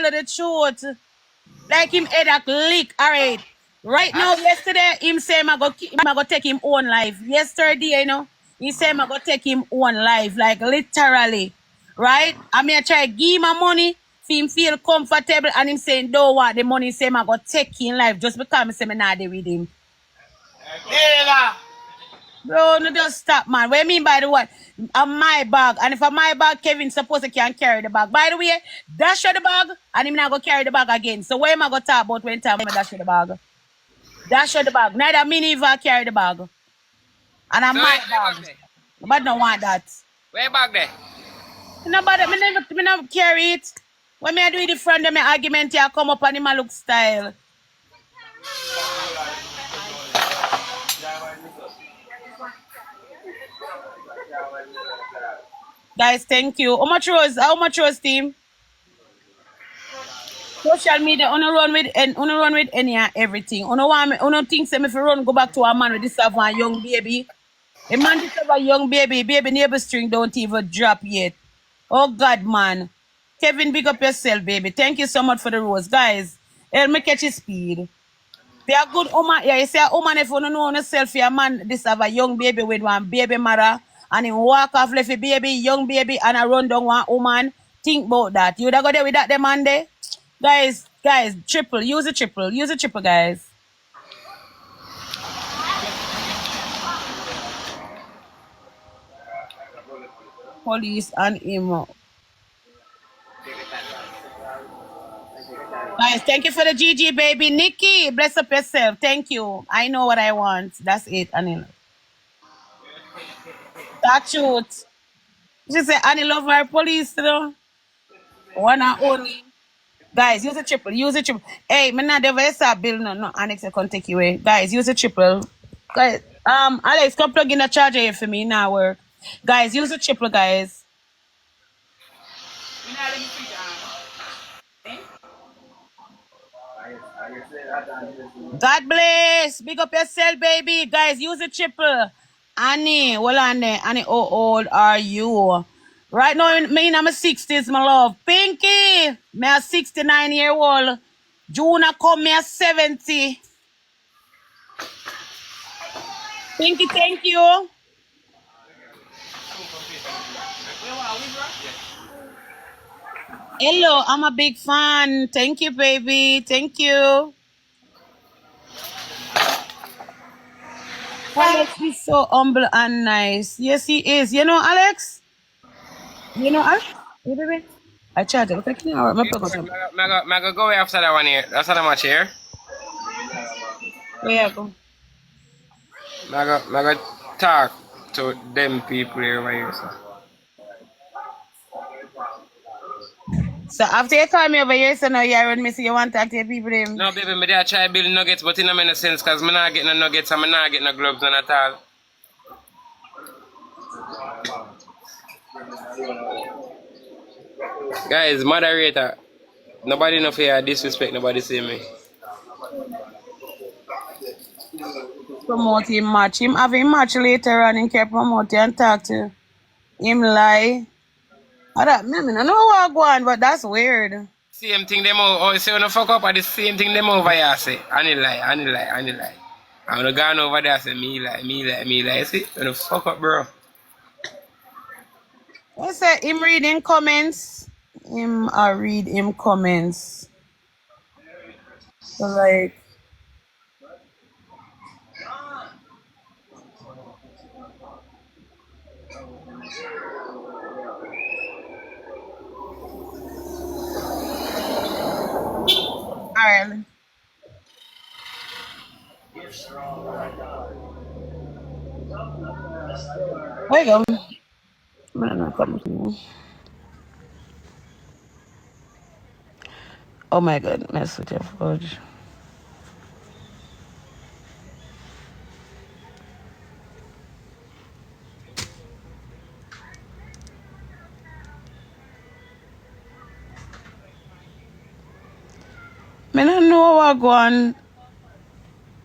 tell you the truth. Like him head a lick. Alright. Right now, yesterday, him say I go take him own life. Yesterday, you know, he say I go take him own life. Like literally. Right? I mean I try give him my money for him feel comfortable and him saying don't want the money, say I go take him life just because I say I not there with him. Bro, no just stop, man. What you mean by the what? My bag. And if a my bag, Kevin supposed to can carry the bag. By the way, dash the bag and him not go carry the bag again. So what am I go talk about when time I dash the bag? Dash the bag. Neither me neither carry the bag. And I'm my bag. But no want that. Where bag there? Nobody, me never carry it. When me I do it in front of me argument here come up and him a look style. Guys, thank you. How much rose team? Social media, uno run with any and everything. Uno think say me if run go back to a man with this have a young baby. A man this have a young baby neighbor string don't even drop yet. Oh God, man. Kevin, big up yourself, baby. Thank you so much for the rose. Guys, help me catch his speed. Be a good woman. Yeah, you say a woman if you don't know yourself, a man this have a young baby with one baby mother and him walk off left a baby, young baby, and a run down one woman. Think about that. You would go there with that demand there? Guys, triple. Use a triple, guys. Police and him. Guys, thank you for the GG, baby. Nikki, bless up yourself. Thank you. I know what I want. That's it, Anil. That truth. She said, Annie love her police, you know. One and only. Guys, use a triple. Hey, me not never start bill no Annex I can take you away. Guys, use a triple. Guys, Alex, come plug in the charger here for me. Now work. Guys, use a triple, guys. God bless. Big up yourself, baby. Guys, use a triple. Annie, hold on there. Annie, how old are you? Right now, me in my 60s, my love. Pinky, me a 69-year-old. June come, me a 70. Pinky, thank you. Hello, I'm a big fan. Thank you, baby. Thank you. Alex is so humble and nice. Yes, he is. You know, Alex? You know, Alex? You baby? I charge it. Okay, can I go away after that one here. That's how much here. Where you go? I go talk to them people here over here. So after you call me over here, so now you heard me say you want to talk to your people them. No, baby, me there try build nuggets, but it don't make no sense because I'm not getting no nuggets and I'm not getting no gloves none at all. Guys, moderator. Nobody no fear disrespect, nobody see me. Promote him match. Him have him match later on and can promote you and talk to him lie. I don't know what go on, but that's weird. Same thing them over. Oh, say when you fuck up, the same thing them over here say. Any lie. I'm gonna go over there say me lie. See? When you fuck up, bro. I say him reading comments. Read him comments. So like Ireland. Where you go? Oh my goodness, with your fudge. I don't know what go on.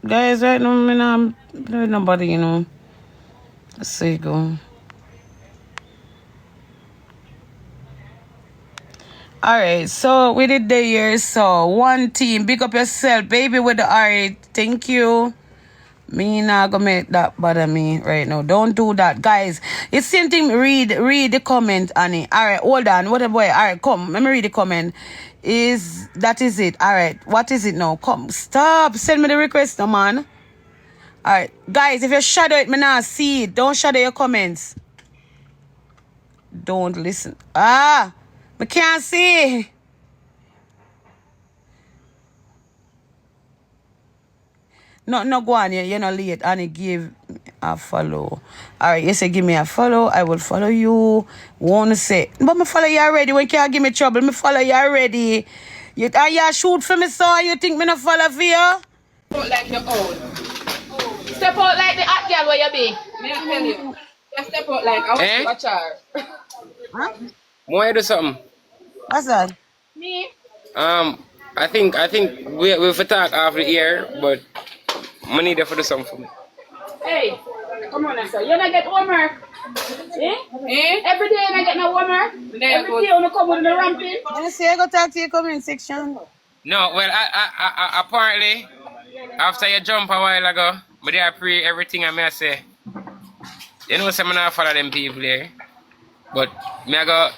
Guys, right now, I'm nobody, you know. Let's see, go. Alright, so we did the year, so one team, big up yourself, baby with the alright, thank you. Me not gonna make that bother me right now. Don't do that, guys. It's same thing. Read the comment, Annie. Alright, hold on. What a boy. Alright, come. Let me read the comment. That is it? Alright, what is it now? Come, stop. Send me the request, no man. Alright, guys, if you shadow it, me not see it. Don't shadow your comments. Don't listen. I can't see. No, go on. You're not late. And give a follow. Alright, you say give me a follow. I will follow you. Wanna say, but me follow you already. When you can't give me trouble, me follow you already. You shoot for me, so you think me not follow for you? Like your own. Step out like the hot girl where you be. May I tell you? Just step out like I want to watch her. Huh? Want to do something? What's that? Me? I think we'll talk after the year, but I need to do something for me. Hey, come on, sir. You not get homework. Eh? Every day you not get no homework. Every day you come with the ramping. You say I go talk to your comment section. No, well, I apparently, after you jump a while ago, but I pray everything I may say. You know, some not follow them people here. But me I go,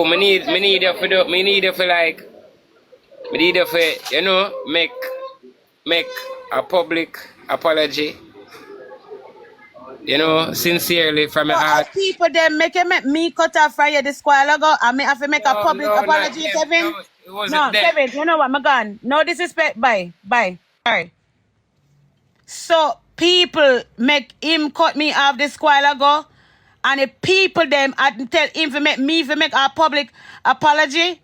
me need you for you know, make a public apology. You know, sincerely from my heart. People them make me cut off from you this while ago. I may have to make a public apology, Kevin. No, Kevin, you know what, my gun. No disrespect. Bye. Alright. So people make him cut me off this while ago. And the people them and tell him to make a public apology.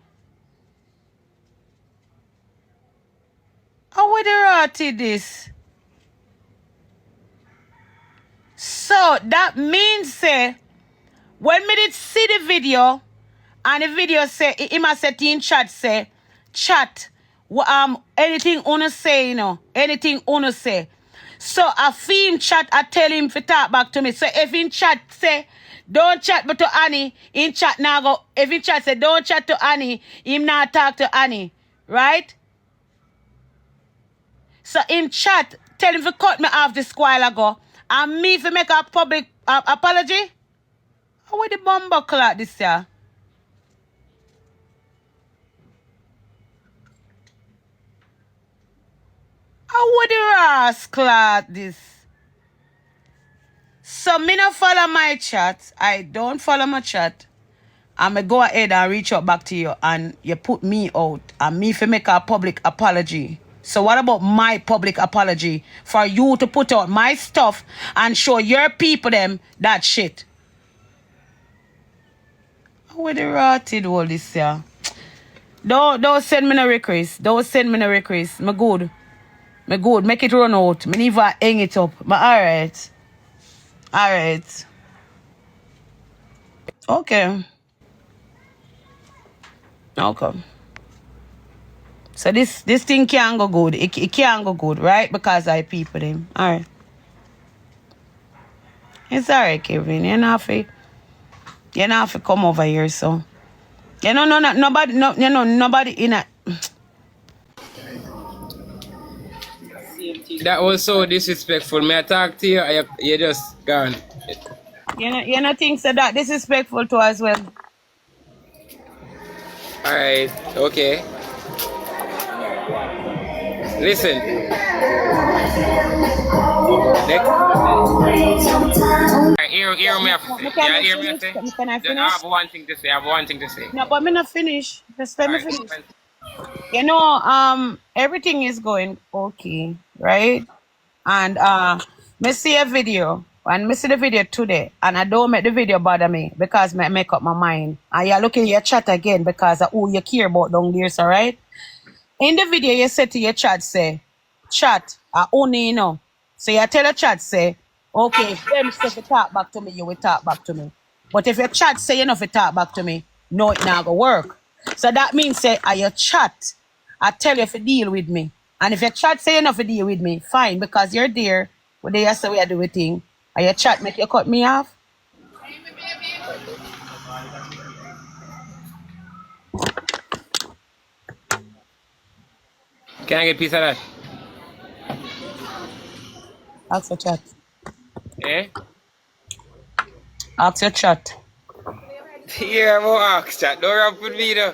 How would they rot this? So that means say when me did see the video and the video say him a set in chat say chat anything una say, you know, anything una say. So I feel him chat, I tell him to talk back to me. So if in chat say don't chat but to Annie, in chat now go, if in chat say don't chat to Annie, him not talk to Annie, right? So in chat tell him to cut me off this while ago and me to make a public apology. How would the bomber clock this year? How would the rascal this? So me not follow my chat. I don't follow my chat. I'm going to go ahead and reach out back to you and you put me out and me for make a public apology. So what about my public apology for you to put out my stuff and show your people them that shit? How would the rotted all this year? Don't send me no request. Don't send me no request. Me good. Make it run out. Me never hang it up. But alright. Okay. So this thing can't go good. It can't go good, right? Because I people them. Alright. It's alright, Kevin. You're not to come over here, so. You know, nobody in a. That was so disrespectful. May I talk to you? You just gone. You know things that disrespectful to as well. Alright, okay. Listen. Hear me. Can I finish? I have one thing to say. No, but me not finish. Just let me finish. You know, everything is going okay, right? And me see a video, and me see the video today, and I don't make the video bother me because I make up my mind. And you're looking at your chat again because of who you care about down there, so right? In the video, you say to your chat, say, chat, I only you know. So you tell the chat, say, okay, if them say to talk back to me, you will talk back to me. But if your chat say you know to talk back to me, no, it not gonna work. So that means say, your chat, I tell you if you deal with me. And if your chat say you know to deal with me, fine, because you're there, but they say we are doing thing. And your chat make you cut me off. Can I get a piece of that? Ask your chat. Eh? Ask your chat. Yeah, I'm going to ask chat. Don't rap with me though.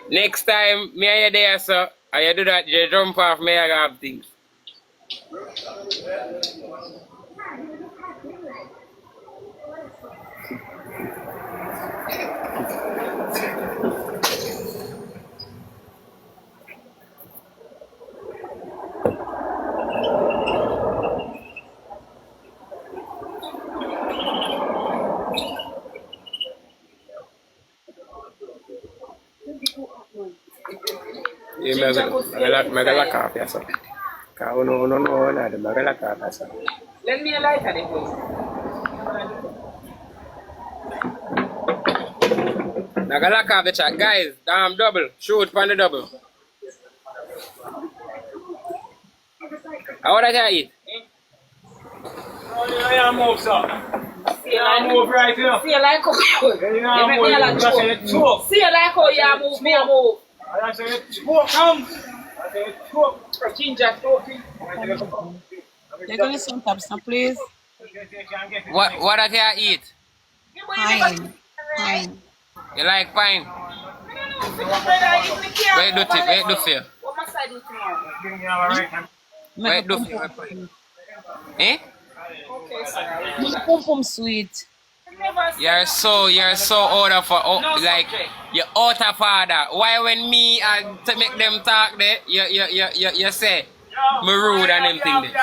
Next time, me and you there, so, and you do that, you jump off, me I have things. Yeah, I'm going to lock off, yes, sir. Because no, I'm going to lock off, yes, sir. Lend me a lighter then, please. I'm going to lock off the chat. Guys, double. Shoot on the double. How did I eat? I move, sir. See you move right here. See you like how you make me a lot choke. See you like how you move, me a move. I say choke, come. I say choke. Ginger talking. They're going to some taps now, please. What did I eat? Pine. Pine. You like pine? Wait, do it. Wait, do it. What must I do tomorrow? Wait, do it. Eh? Okay, sir. Make pum pum sweet. You're so out of like you're out of order. Why when me to make them talk there, you say me rude and them thing there.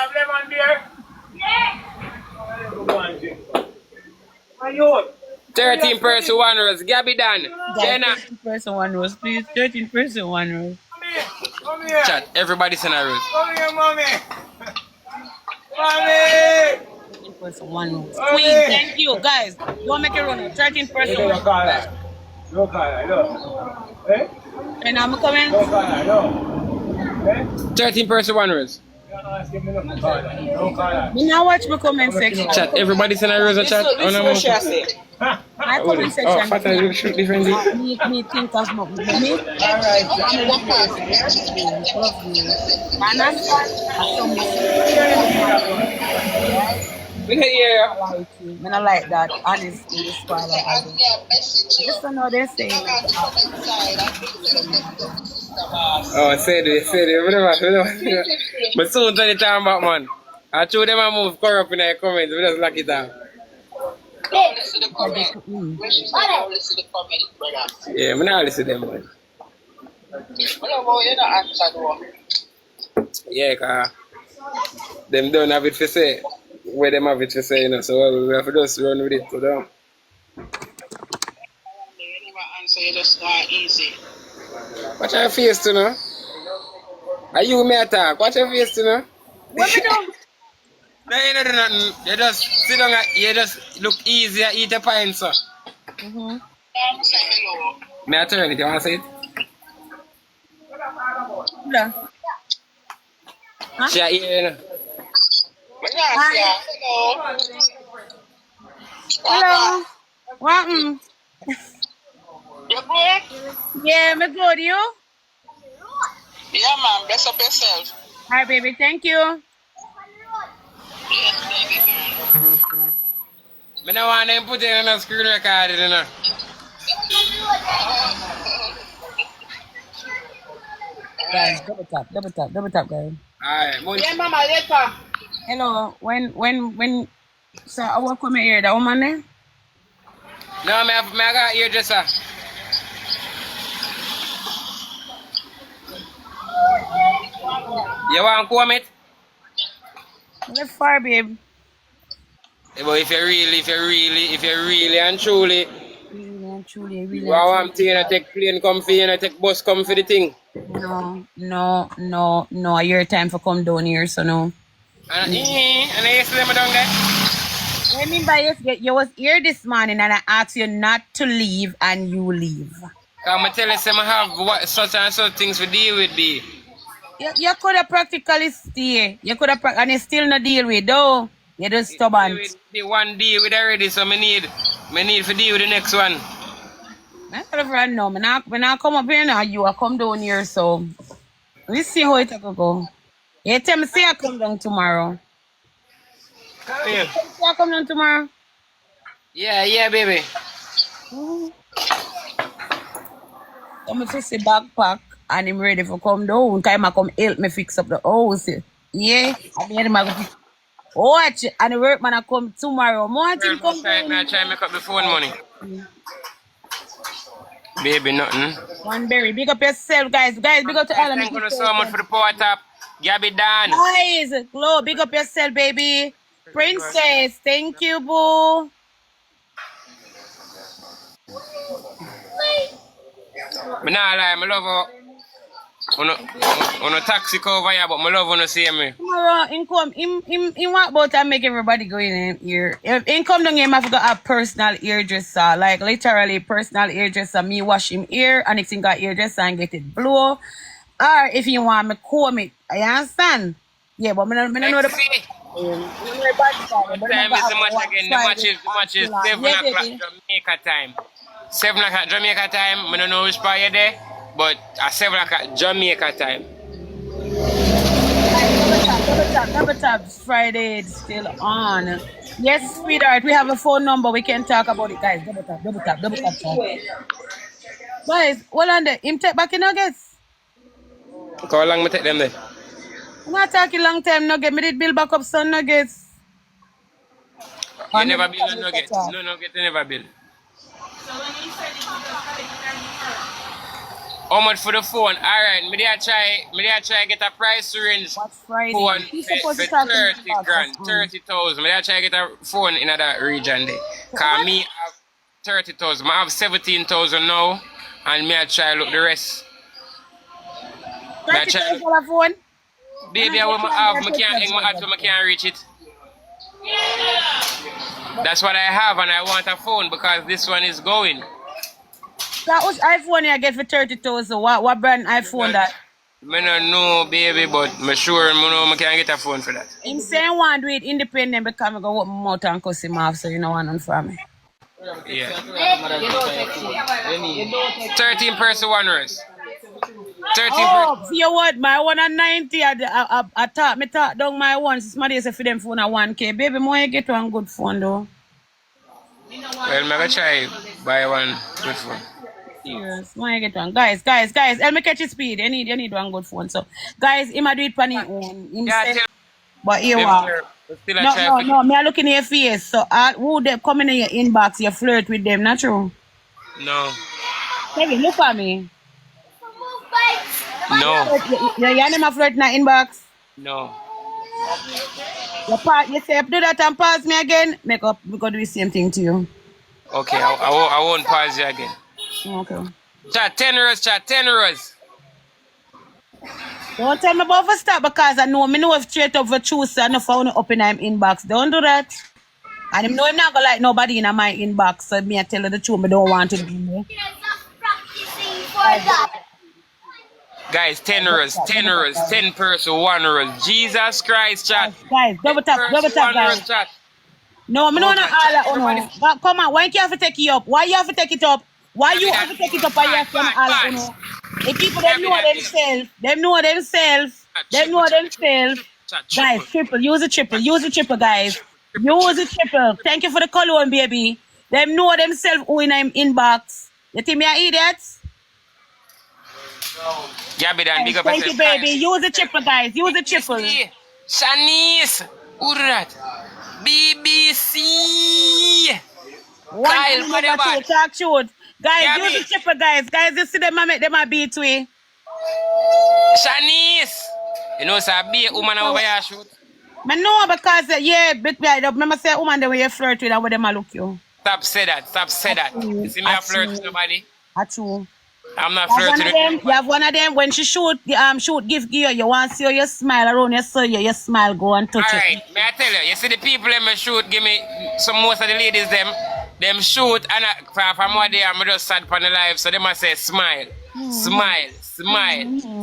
13 person 1 rose, Gabby Dan. Jenna. 13 person 1 rose, please. 13 person 1 rose. Come here. Chat, everybody's in a rose. Come here, mommy. Mommy. 13 person 1 rose. Queen, thank you, guys. Don't make it run. 13 person 1 rose. No color, no. Eh? And I'm coming. No color, no. Eh? 13 person 1 rose. No color. You now watch my comment section. Chat, everybody's in a rose chat. This is what she has said. My comment section. Oh, fat and shoot differently. Me think as much. Me. Alright. I like that. Honestly, this part of it. Just to know they're saying. Oh, say it. But soon turn it on back, man. I told them I move corrupt in the comments. We just lock it down. Yeah, I'm not listening to them, man. Yeah, because them don't have it for say. Where them have it for say, you know. So we have to just run with it. So don't. Watch your face, you know. Are you me attack? Watch your face, you know. What we do? No, you don't do nothing. You just sit down, you just look easy and eat a pint, so. May I turn it? You want to say it? Yeah. Huh? She here, you know. Hello. What? You good? Yeah, me good. You? Yeah, man. Bless up yourself. All right, baby. Thank you. Yes, baby girl. I don't want them put it on a screen record, you know. Guys, double tap, guys. Alright, Yeah, mama, later. Hello. When so I will come here, that woman there? no, I got hairdresser. You want to come it? Let's far, babe. Yeah, but if you really and truly, Really. you want to take plane come for you, take bus come for the thing. No. Your time for come down here, so no. And I used to them down there. What I mean by yes, you was here this morning and I asked you not to leave and you leave. I'm tell you, I have such and such things to deal with, B. You could have practically stay. You could have and you still not deal with though. You're just stubborn. The one deal with already, so I need to deal with the next one. I don't know. When I come up here now, you are come down here, so let's see how it go. You tell me, say I come down tomorrow. Yeah. Say I come down tomorrow. Yeah, baby. I'm a fix the backpack and I'm ready for come down. Time I come help me fix up the house. Yeah, I mean, I'm going to watch and the workman I come tomorrow. More Girl, thing come down. I try to make up the phone money. Baby, nothing. One berry. Big up yourself, guys. Guys, big up to all of Thank you so much for the power tap. Gabby Dan. Guys, Glow, big up yourself, baby. Princess, thank you, boo. Me nah lie, me love her. On a taxi cover here, but me love when you see me. Tomorrow, in what about and make everybody go in here? In come down here, I have got a personal hairdresser. Like, literally, personal hairdresser. Me wash him hair, and if he got hairdresser and get it blow. Or if you want me comb it. You understand? Yeah, but I don't know the... Time is the match again. The match is 7 o'clock Jamaica time. 7 o'clock Jamaica time. I don't know which part you're there, but at 7 o'clock Jamaica time. Double tap. Friday is still on. Yes, sweetheart, we have a phone number. We can talk about it, guys. Double tap. Guys, hold on there. Him take back in nuggets. How long me take them there? I'm not talking long time nugget. Me did build back up some nuggets. You never build a nugget. No nugget, you never build. How much for the phone? Alright, me there try get a price range Friday? phone for 30 grand, 30,000. Me there try get a phone in that region there. Cause me have 30,000. I have 17,000 now, and me I try look the rest. 30,000 for a phone? Baby, I want my have, I can't reach it. That's what I have, and I want a phone because this one is going. So which iPhone you get for 30,000? What brand iPhone that? I don't know, baby, but I'm sure I can get a phone for that. I'm saying one do it independent because I go open my mouth and cuss him off, so you know one on for me. Yeah. 13 person one rest. 13 Oh, you what? My one at 90. I talk down my one. Somebody say for them phone at 1K. Baby, more you get one good phone though. Well, I'm gonna try buy one good phone. Serious, more you get one. Guys, help me catch his speed. You need one good phone. So, guys, he might do it for his own. But here what? No, me are looking at your face. So, who they come in your inbox, you flirt with them, not true? No. Baby, look at me. No. You never flirt in the inbox? No. You say do that and pause me again, we go do the same thing to you. Okay, I won't pause you again. Okay. Chat 10 rows, 10 rows. Don't tell me about for stop because I know if straight up for choose and if I want to open him inbox. Don't do that. And him know him not gonna like nobody in my inbox, so me I tell you the truth, I don't want to do me. Guys, 10 rows, 10 person, 1 row. Jesus Christ, chat. Guys, double tap, guys. Chat. No, I don't know all that. But come on, why you have to take it up? Why you have to take it up? Why you have to take it up? Why you have to all that? The people them know themselves. Guys, triple. Use a triple, guys. Use a triple. Thank you for the cologne, baby. Them know themselves who in them inbox. You think me are idiots? Gabby Dan, big up. Thank you, baby. Use a triple, guys. Use a triple. Shanice. Who do that? BBC. Kyle, talk shoot. Guys, use the triple, guys. Guys, you see them, I make them a beat we. Shanice. You know, sir, be a woman over here shoot. I know because, remember say woman the way you flirt with and where them a look you. Stop say that. You see me a flirt with nobody? That's true. I'm not flirting with you. You have one of them when she shoot give you want to see your smile around your smile go and touch it. Alright, may I tell you, you see the people them shoot, give me some most of the ladies them shoot and from what they are, I'm just sad upon the life, so they must say smile. Smile. So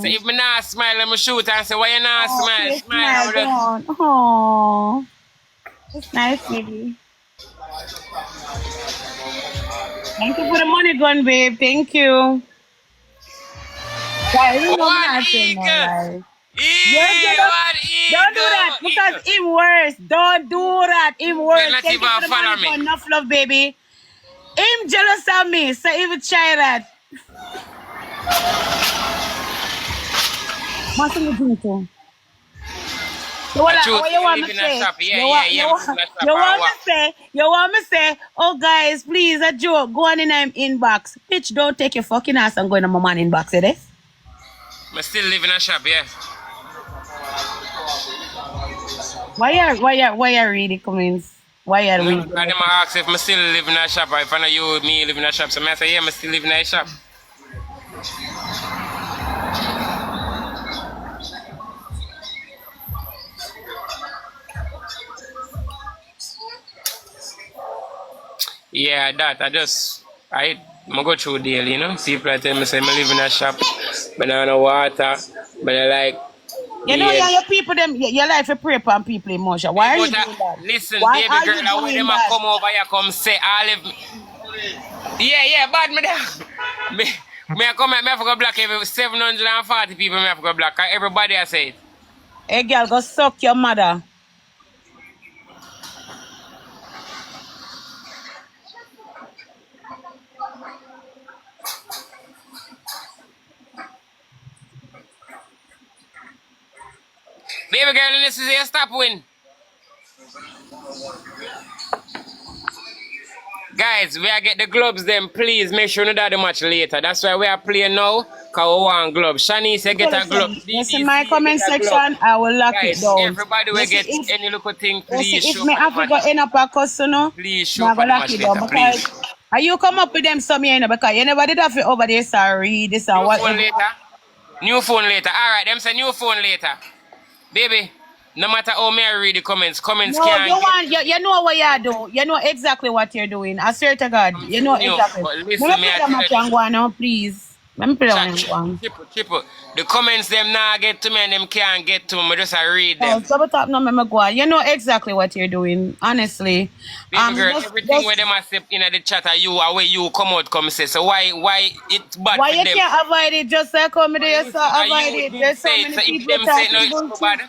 if me not smile, I'm shoot and say, why you not smile? Smile. Oh, it's nice, baby. Thank you for the money gun, babe. Thank you. Guys, you know me One not saying no eagle. lie. You're jealous? One Don't do eagle. that because him worse. Don't do that. Him You're worse. not Thank you even for the follow money me. gun. Enough love, baby. Him jealous of me. So even try that. What's in the drink too? So I choose what you to want live me in to a say? shop. Yeah, yeah, yeah. I live in a shop. You And want me what? to say? You want me to say? Oh guys, please a joke. Go on in him inbox. Bitch, don't take your fucking ass and go in my man inbox. You this? I still live in a shop, yeah. Why you reading comments? Why you No, reading? because them ask if I still live in a shop or if I know you, me live in a shop. So I say, yeah, I still live in a shop. Yeah, that. I go through daily, you know. People tell me, say, I live in a shop, but I don't know water, but I like You know, beer. yeah, your people them your life you prey upon people emotion. Why Hey, are you but doing that? listen, Why baby are girl, you when doing them a that? come over here, come say, I live. Yeah, yeah, bad me there. Me I come here, me have to go block every 740 people, me have to go block. 'Cause everybody I say it. Hey girl, go suck your mother. Baby girl, this is your stop win. Guys, we are get the gloves then, please make sure you do the match later. That's why we are playing now, because we want gloves. Shanice, you get a glove. Listen, you see my BBC, you get comment a glove. section, I will lock it Guys, down. everybody You will see get if any little thing, you see please if show me for the have to match go later. in up a customer, Please show I for go the lock match it down later, please. because are you come up with them some here, because you never did have it over there, sorry, this and New phone whatever. later. New phone later. Alright, them say new phone later. Baby, no matter how me I read the comments, comments No, you can't get want you know what you do. You know exactly what you're doing. I swear to God, I'm you know telling you. exactly. But Let me listen, me play I the tell match you and this. go on now, please. Let me play that one Chat, and go on. triple. The comments them now get to me and them can't get to me. I just I read Oh, them. double tap no me go on. You know exactly what you're doing, honestly. Baby girl, everything where Just them accept in the chat are you are where you come out come say. So why it's bad why for you them? can't avoid it? Just like come But there, so listen, are avoid you it. did There's so say it. many So if people them say it, no, talking it's so bullshit. bad.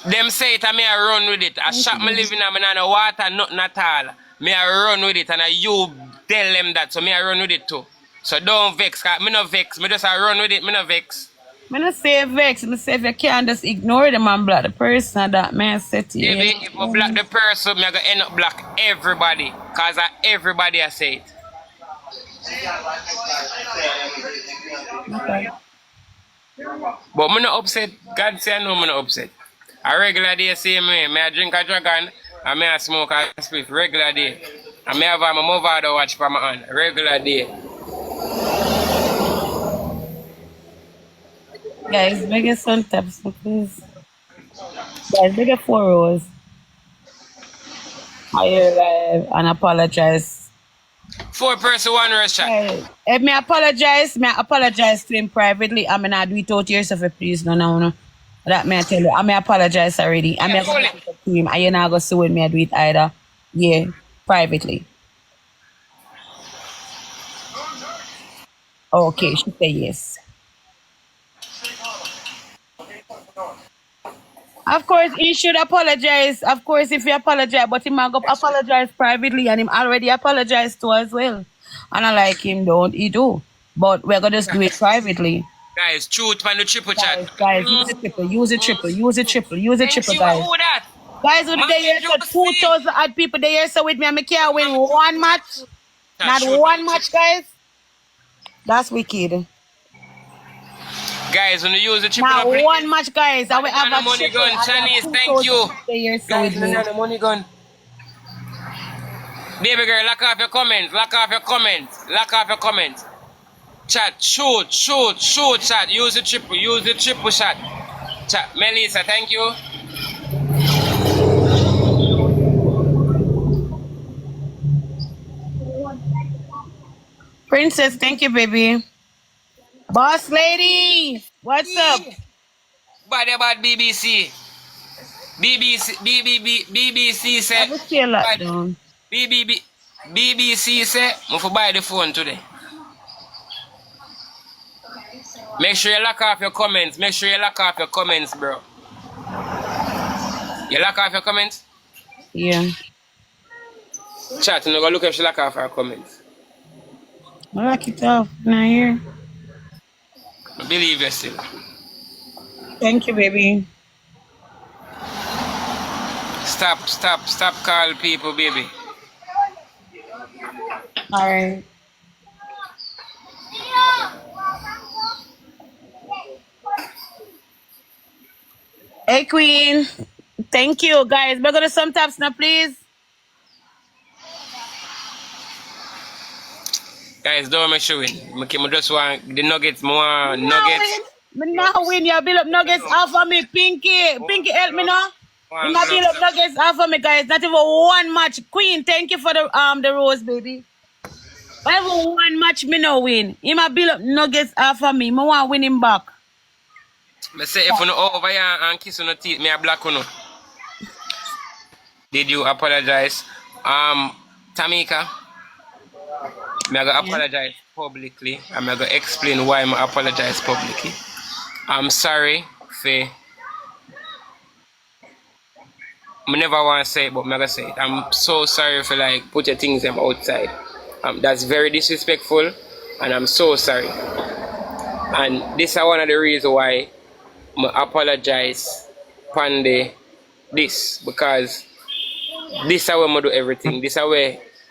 Them say it and me I run with it. I shop me living and me not no water, nothing at all. Me I run with it and you tell them that. So me I run with it too. So don't vex, cause me no vex. Me just I run with it, me no vex. Me not say vex. Me say if you can't just ignore them and block the person that man said to you. Baby, if I block the person, me I go end up block everybody. Cause everybody I say it. Okay. But me not upset. God say I know me not upset. A regular day same way. Me I drink a dragon and me I smoke a spliff regular day. And me have my mother to watch for my hand. Regular day. Guys, biggest son taps, please. Guys, biggest 4 rows. I live and apologize. 4 person, 1 rest shot. If me apologize to him privately. I mean, I do it out here, so please, no. That me I tell you, I may apologize already. I Yeah, may go roll back it. to him. And you not go sue with me, I do it either. Yeah, privately. Okay, she say yes. Of course, he should apologize. Of course, if he apologize, but he might go apologize privately, and him already apologized to as well. And I like him, don't he do? But we're gonna just do it privately. Guys, truth on the triple chat. Guys, use it triple, use it triple, use it triple, use it Thank triple, you. guys. Who that? Guys, with the Mommy year so Josie. 2,000 odd people the year so with me, I can't win one match. Chat, Not shoot on one the match, triple. guys. That's wicked. Guys, when you use the triple Not up, please. one match, guys. I will have Banana a money triple gun. and we have Chinese, thank 2,000 you. people the year so Guys, with me. banana money gun. Baby girl, lock off your comments. Lock off your comments. Lock off your comments. Chat, shoot, chat. Use the triple shot. Chat, Melissa, thank you. Princess, thank you, baby. Boss lady, what's up? Bad about BBC. BBC I said, will see a lot bad. down. BBB. BBC say, I'm for buy the phone today. Make sure you lock off your comments. Make sure you lock off your comments, bro. You lock off your comments? Yeah. Chat, you know, go look if she lock off her comments. I lock it off. Now here. I believe you still. Thank you, baby. Stop call people, baby. All right. Hey, Queen. Thank you, guys. We're going to some taps now, please. Guys, don't make sure win. I just want the nuggets, more nuggets. Me now win. You build up nuggets off of me, Pinky. Pinky, help me now. You might build up nuggets off of me, guys. Not even one match. Queen, thank you for the rose, baby. Not even one match, me no win. You might build up nuggets off of me. I want to win him back. I say if you no over here and kiss on the teeth, me a black one. Did you apologize? Tamika, me I go apologize publicly. I'm going to explain why I apologize publicly. I'm sorry for... I never want to say it, but I'm going to say it. I'm so sorry for like put your things them outside. That's very disrespectful, and I'm so sorry. And this is one of the reasons why I apologize for this, because this is how I do everything. This is how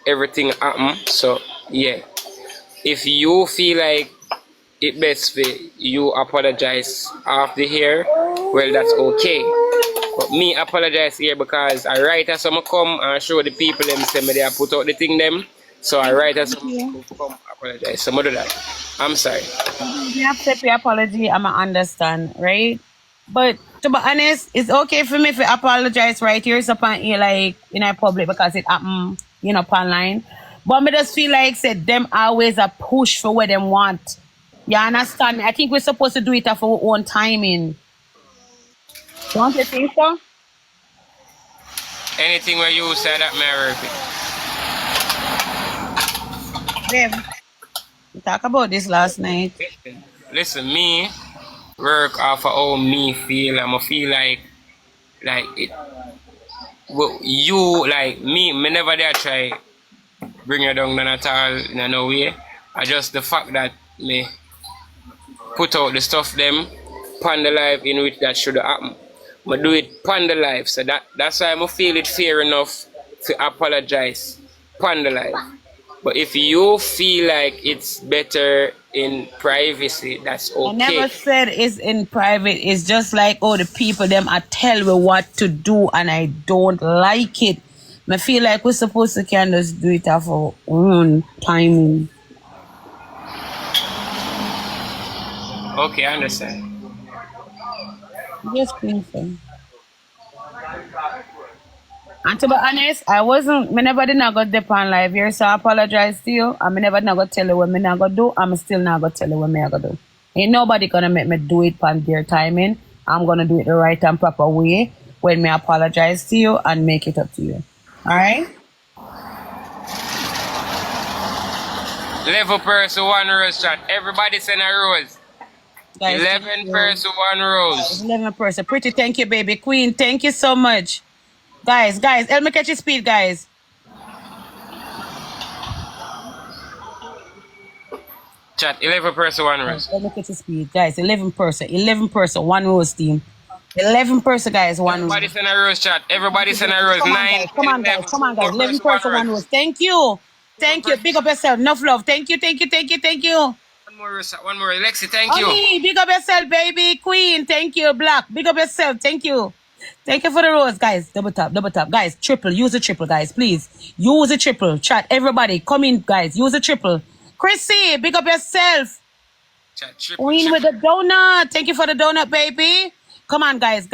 everything happens. So yeah, if you feel like it best for you apologize after here, well, that's okay. But me apologize here because I write as some come and show the people them say me they put out the thing them. So I write as some come apologize. So I do that. I'm sorry. You have to pay apology, I'm understand, right? But to be honest, it's okay for me to apologize right here, so upon here, like in a public, because it happened, you know, online. But me just feel like said them always a push for what them want. You understand me? I think we're supposed to do it for our own timing. Don't you think so? Anything where you say that, may I repeat? Babe, we talked about this last night. Listen, me work off of how me feel. I'ma feel like it. Well, you like me never dare try bring you down at all in no way. I just the fact that me put out the stuff them pan the life in which that should happen. I do it pan the life, so that's why I feel it fair enough to apologize pan the life. But if you feel like it's better in privacy, that's okay. I never said it's in private. It's just like, oh, the people them I tell me what to do and I don't like it. I feel like we're supposed to kind of just do it off our own timing. Okay, I understand. Just painful. And to be honest, I never did not go dip on live here, so I apologize to you. I never not go tell you what me not go do. I'm still not go tell you what me I go do. Ain't nobody gonna make me do it on their timing. I'm gonna do it the right and proper way when me apologize to you and make it up to you. Alright? Level person, one rose chat. Everybody send a rose. Guys, 11 person, one rose. 11 person. Pretty, thank you, baby. Queen, thank you so much. Guys, help me catch your speed, guys. Chat, 11 person, one rose. Let me catch your speed, guys. 11 person, one rose team. 11 person, guys, one rose. Everybody send a rose, chat. Everybody send a rose. Come on, guys. 11 person, one rose. Thank you. Big up yourself. Enough love. Thank you. One more rose, one more. Lexi, thank you. Honey, big up yourself, baby. Queen, thank you. Black, big up yourself. Thank you. Thank you for the rose, guys. Double tap. Guys, triple. Use a triple, guys, please. Use a triple. Chat, everybody. Come in, guys. Use a triple. Chrissy, big up yourself. Chat, triple. Queen with the donut. Thank you for the donut, baby. Come on, guys.